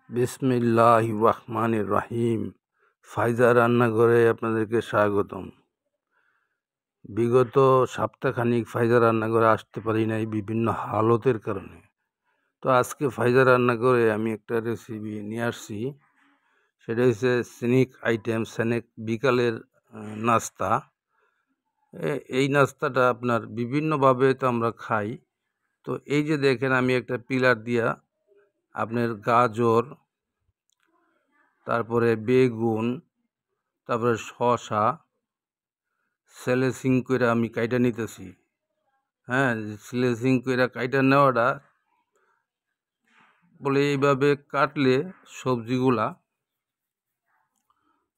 বিসমিল্লাহির রহমানির রহিম। ফায়জা রান্নাঘরে আপনাদেরকে স্বাগতম। বিগত সপ্তাহখানিক ফায়জা রান্নাঘরে আসতে পারি নাই বিভিন্ন হালতের কারণে। তো আজকে ফায়জা রান্নাঘরে আমি একটা রেসিপি নিয়ে আসছি। সেটা হচ্ছে স্ন্যাক বিকালের নাস্তা। এই নাস্তাটা আপনার বিভিন্নভাবে তো আমরা খাই। তো এই যে দেখেন, আমি একটা পিলার দিয়া আপনার গাজর, তারপরে বেগুন, তারপরে শসা স্লাইসিং করে আমি কাইটা নিতেছি। হ্যাঁ, স্লাইসিং করে কাইটা নেওয়াটা বলে এইভাবে কাটলে সবজিগুলা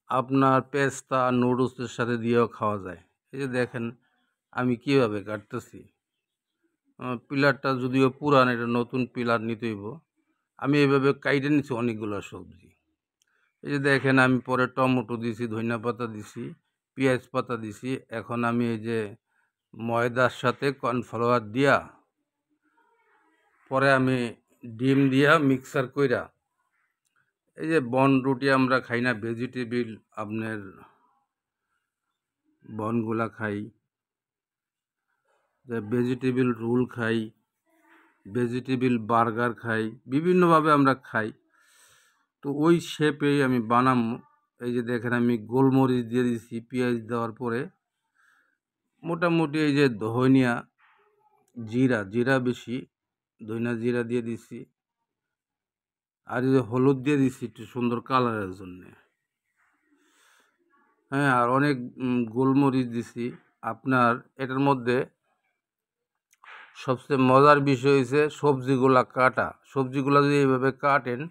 আপনার পেস্তা নুডলসের সাথে দিয়েও খাওয়া যায়। এই যে দেখেন আমি কিভাবে কাটতেছি। পিলারটা যদিও পুরান, এটা নতুন পিলার নিতে হইব। আমি এইভাবে কাইটে নিচ্ছি অনেকগুলো সবজি। এই যে দেখেন আমি পরে টমেটো দিছি, ধনিয়া পাতা দিছি, পেঁয়াজ পাতা দিছি। এখন আমি এই যে ময়দার সাথে কর্নফ্লাওয়ার দিয়া পরে আমি ডিম দিয়া মিক্সার কইরা, এই যে বন রুটি আমরা খাই না, ভেজিটেবিল আপনার বনগুলা খাই, ভেজিটেবিল রোল খাই, ভেজিটেবিল বার্গার খাই, বিভিন্নভাবে আমরা খাই। তো ওই শেপেই আমি বানাবো। এই যে দেখেন আমি গোলমরিচ দিয়ে দিছি পেঁয়াজ দেওয়ার পরে। মোটামুটি এই যে ধনিয়া, জিরা বেশি, ধনিয়া জিরা দিয়ে দিছি। আর এই যে হলুদ দিয়ে দিছি একটু সুন্দর কালারের জন্যে। হ্যাঁ, আর অনেক গোলমরিচ দিছি। আপনার এটার মধ্যে সবচেয়ে মজার বিষয় হয়েছে সবজিগুলা কাটা। সবজিগুলা যদি এইভাবে কাটেন,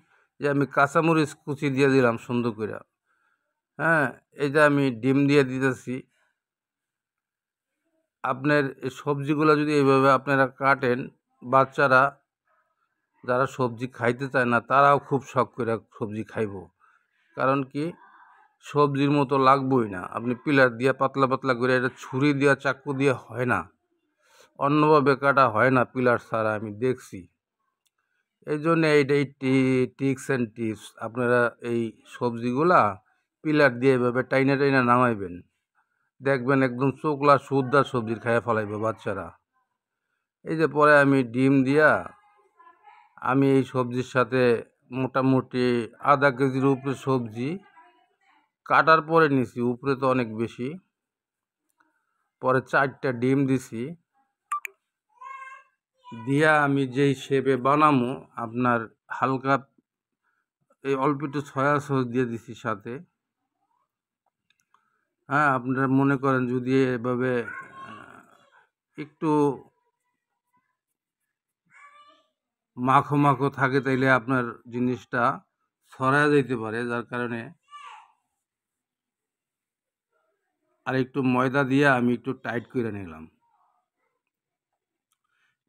যে আমি কাঁচামরিচ কুচি দিয়ে দিলাম সুন্দর করে। হ্যাঁ, এটা আমি ডিম দিয়ে দিতেছি। আপনার এই সবজিগুলা যদি এইভাবে আপনারা কাটেন, বাচ্চারা যারা সবজি খাইতে চায় না তারাও খুব শখ করে সবজি খাইব। কারণ কি, সবজির মতো লাগবই না। আপনি পিলার দিয়ে পাতলা পাতলা করে, এটা ছুরি দিয়ে চাকু দিয়ে হয় না, অন্যভাবে কাটা হয় না পিলার ছাড়া, আমি দেখছি। এই জন্য এইটাই ট্রিক্স অ্যান্ড টিপস। আপনারা এই সবজিগুলা পিলার দিয়ে এভাবে টাইনা টাইনা নামাইবেন, দেখবেন একদম চোখলা সুদ্দা সবজির খাইয়া ফেলাইবে বাচ্চারা। এই যে পরে আমি ডিম দিয়া আমি এই সবজির সাথে মোটামুটি আধা কেজির উপরে সবজি কাটার পরে নিছি, উপরে তো অনেক বেশি। পরে 4টা ডিম দিছি, দিয়া আমি যেই শেপে বানামো আপনার হালকা এই অল্প একটু সয়া সস দিয়ে দিছি সাথে। হ্যাঁ, আপনারা মনে করেন যদি এভাবে একটু মাখো মাখো থাকে তাইলে আপনার জিনিসটা ছড়ায় যেতে পারে, যার কারণে আর একটু ময়দা দিয়ে আমি একটু টাইট করে নিলাম।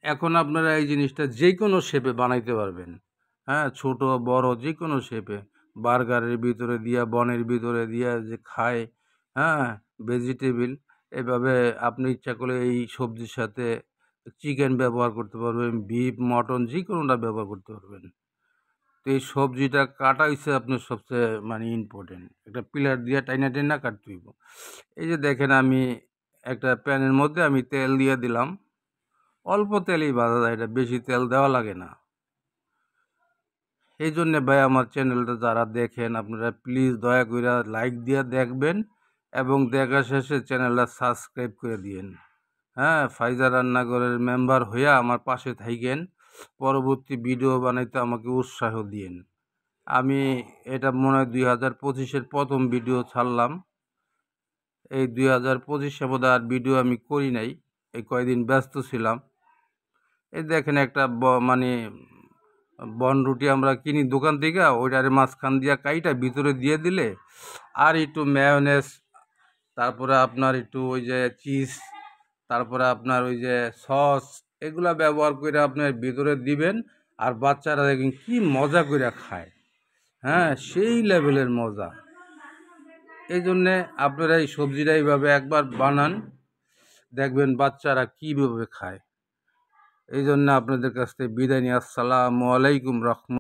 এখন আপনারা এই জিনিসটা যে কোনো শেপে বানাইতে পারবেন। হ্যাঁ, ছোট বড় যে কোনো শেপে, বার্গারের ভিতরে দিয়া, বনের ভিতরে দিয়া যে খায়। হ্যাঁ, ভেজিটেবিল এভাবে আপনি ইচ্ছা করলে এই সবজির সাথে চিকেন ব্যবহার করতে পারবেন, বিফ, মটন যে কোনোটা ব্যবহার করতে পারবেন। তো এই সবজিটা কাটা হচ্ছে আপনার সবচেয়ে ইম্পর্টেন্ট। একটা পিলার দিয়ে টাইনা টাইনা কাটতে হইব। এই যে দেখেন আমি একটা প্যানের মধ্যে আমি তেল দিয়ে দিলাম। অল্প তেলেই ভাজা যায়, এটা বেশি তেল দেওয়া লাগে না। এই জন্যে ভাই আমার চ্যানেলটা যারা দেখেন আপনারা প্লিজ দয়া করে লাইক দিয়ে দেখবেন এবং দেখা শেষে চ্যানেলটা সাবস্ক্রাইব করে দিয়েন। হ্যাঁ, ফায়জা রান্নাঘরের মেম্বার হইয়া আমার পাশে থাকেন, পরবর্তী ভিডিও বানাইতে আমাকে উৎসাহ দিয়েন। আমি এটা মনে হয় 2025-এর প্রথম ভিডিও ছাড়লাম। এই 2025-এ বোধহয় আর ভিডিও আমি করি নাই, এই কয়দিন ব্যস্ত ছিলাম। এই দেখেন একটা বন রুটি আমরা কিনি দোকান থেকে, ওইটার মাঝখান দিয়া কাইটা ভিতরে দিয়ে দিলে আর একটু মেয়োনেজ, তারপরে আপনার একটু ওই যে চিজ, তারপরে আপনার ওই যে সস, এগুলা ব্যবহার করে আপনার ভিতরে দিবেন। আর বাচ্চারা দেখেন কি মজা করে খায়। হ্যাঁ, সেই লেভেলের মজা। এই জন্যে আপনারা এই সবজিটা এইভাবে একবার বানান, দেখবেন বাচ্চারা কীভাবে খায়। এই জন্য আপনাদের কাছ থেকে বিদায় নিয়ে আসসালামু আলাইকুম রহমতুল্লাহ।